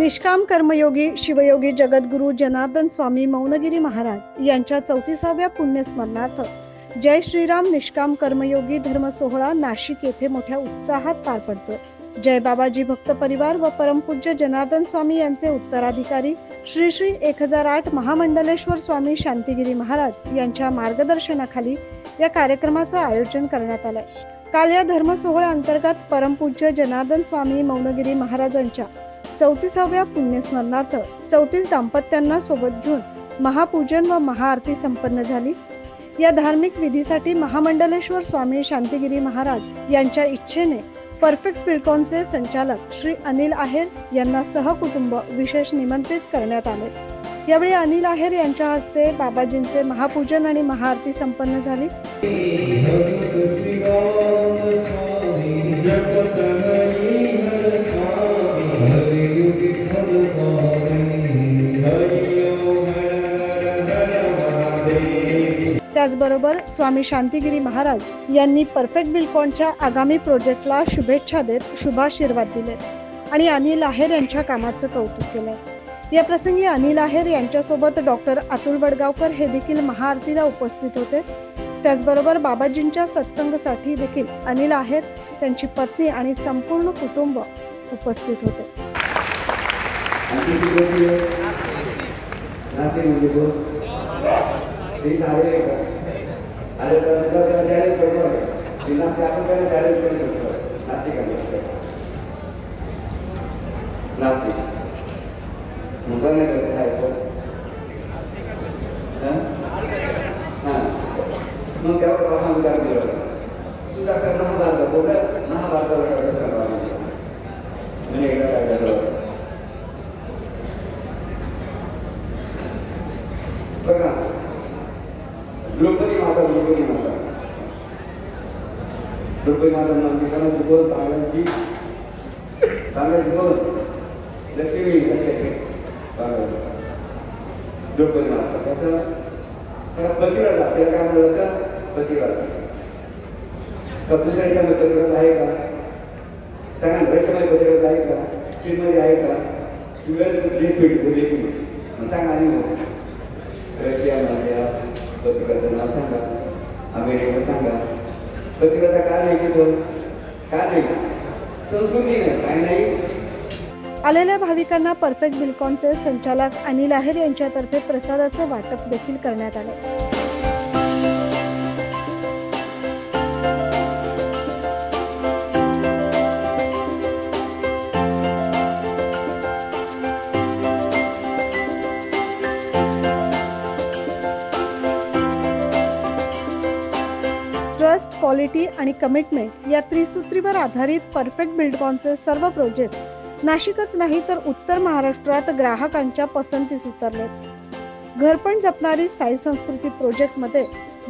निष्काम कर्मयोगी शिवयोगी जगद्गुरू जनार्दन स्वामी मौनगिरी महाराज यांच्या 34व्या पुण्यस्मरणार्थ जय श्रीराम निष्काम कर्मयोगी धर्म सोहळा नाशिक येथे मोठ्या उत्साहात पार पडतोय। जय बाबाजी भक्त परिवार व परमपूज्य जनार्दन स्वामी यांचे उत्तराधिकारी श्री श्री 1008 महामंडलेश्वर स्वामी शांतिगिरी महाराज यांच्या मार्गदर्शनाखाली या कार्यक्रमाचे आयोजन करण्यात आले। काल या धर्म सोहळ्या अंतर्गत परमपूज्य जनार्दन स्वामी मौनगिरी महाराजांच्या 34व्या पुण्यस्मरणार्थ 34 दाम्पत्यांना सोबत घेऊन महापूजन व महाआरती संपन्न झाली। या धार्मिक विधीसाठी महामंडलेश्वर स्वामी शांतिगिरी महाराज यांच्या इच्छेने परफेक्ट बिल्डकॉनचे संचालक श्री अनिल आहेर यांना सहकुटुंब विशेष निमंत्रित करण्यात आले। यावेळी अनिल आहेर यांच्या हस्ते बाबाजींचे महापूजन आणि महाआरती संपन्न झाली। त्याचबरोबर स्वामी शांतिगिरी महाराज यांनी परफेक्ट बिल्डकॉनच्या आगामी प्रोजेक्टला शुभेच्छा देत शुभाशीर्वाद दिले आणि अनिल आहेर यांच्या कामाचं कौतुक केले। या प्रसंगी अनिल आहेर यांच्यासोबत डॉक्टर अतुल वडगावकर हे देखील महाआरतीला उपस्थित होते। त्याचबरोबर बाबाजींच्या सत्संगासाठी देखील अनिल आहेर त्यांची पत्नी आणि संपूर्ण कुटुंब उपस्थित होते। द्रौपदी माता मंदिरात बोल पाण्याची बोल लक्ष्मी द्रौपदी माता त्याचा पतिव्रता त्याला काय म्हणलं का पतिव्रता कपिलच्या पतिव्रता आहे का सांगा वैष्णवी पतिव्रता आहे का श्रीमती आहे का सांगा आणि रशियामध्ये पतिव्रता नाव सांगा अमेरिका सांगा पतिव्रता का नाही की बोल का नाही संस्कृती नाही काय नाही। आलेल्या भाविकांना परफेक्ट बिल्डकॉनचे संचालक अनिल आहेर यांच्यातर्फे प्रसादाचे वाटप देखील करण्यात आले। ट्रस्ट, क्वालिटी आणि कमिटमेंट या त्रिसूत्रीवर आधारित परफेक्ट बिल्डकॉनचे सर्व प्रोजेक्ट नाशिकच नाही तर उत्तर महाराष्ट्रात ग्राहकांच्या पसंतीस उतरलेत। घरपण जपणारी साई संस्कृती प्रोजेक्ट मध्ये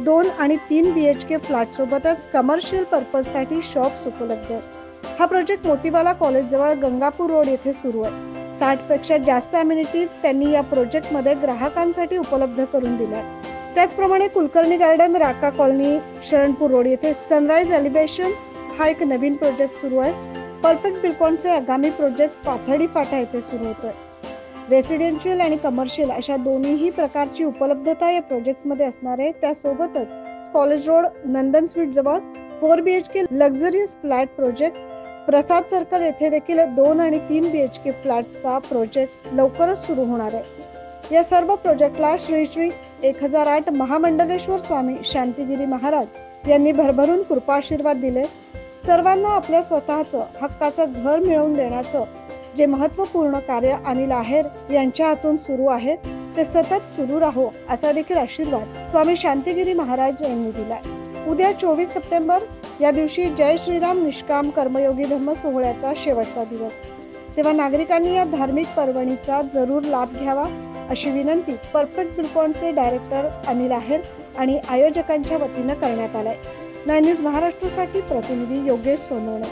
2 आणि 3 BHK फ्लॅट सोबतच कमर्शियल पर्पज साठी शॉप्स उपलब्ध आहेत। हा प्रोजेक्ट मोतीवाला कॉलेज जवळ गंगापूर रोड येथे सुरू आहे। 60 पेक्षा जास्त अम्युनिटीज त्यांनी या प्रोजेक्ट मध्ये ग्राहकांसाठी उपलब्ध करून दिल्या। त्याचप्रमाणे Kulkarni garden, Raka colony, Sharanpur road येथे सनराइज एलिव्हेशन हा एक नवीन प्रोजेक्ट सुरू आहे। परफेक्ट बिल्डकॉनचे आगामी प्रोजेक्ट पाथर्डी फाटा येथे सुरू होतोय। रेसिडेन्शियल आणि कमर्शियल अशा दोन्हीही प्रकारची उपलब्धता या प्रोजेक्ट्स मध्ये असणार आहे। त्यासोबतच कॉलेज रोड, नंदन स्वीट जवळ 4 BHK लक्झरियस फ्लॅट प्रोजेक्ट, प्रसाद सर्कल येथे देखील 2 आणि 3 BHK फ्लॅटचा प्रोजेक्ट लवकरच सुरू होणार आहे। या सर्व प्रोजेक्टला श्री श्री 1008 महामंडलेश्वर स्वामी शांतिगिरी महाराज यांनी भरभरून कृपाशीर्वाद दिले। सर्वांना आपल्या स्वतःचं हक्काचं घर मिळवून देण्याचं जे महत्त्वपूर्ण कार्य अनिल आहेर यांच्या हातून सुरू आहे ते सतत सुरू राहो असा देखील आशीर्वाद स्वामी शांतिगिरी महाराज यांनी दिलाय। उद्या 24 सप्टेंबर या दिवशी जय श्रीराम निष्काम कर्मयोगी धर्म सोहळ्याचा शेवटचा दिवस, तेव्हा नागरिकांनी या धार्मिक पर्वणीचा जरूर लाभ घ्यावा अशी विनंती परफेक्ट बिल्डकॉनचे डायरेक्टर अनिल आहेर आणि आयोजकांच्या वतीनं करण्यात आलाय। 9 न्यूज महाराष्ट्रासाठी प्रतिनिधी योगेश सोनवणे।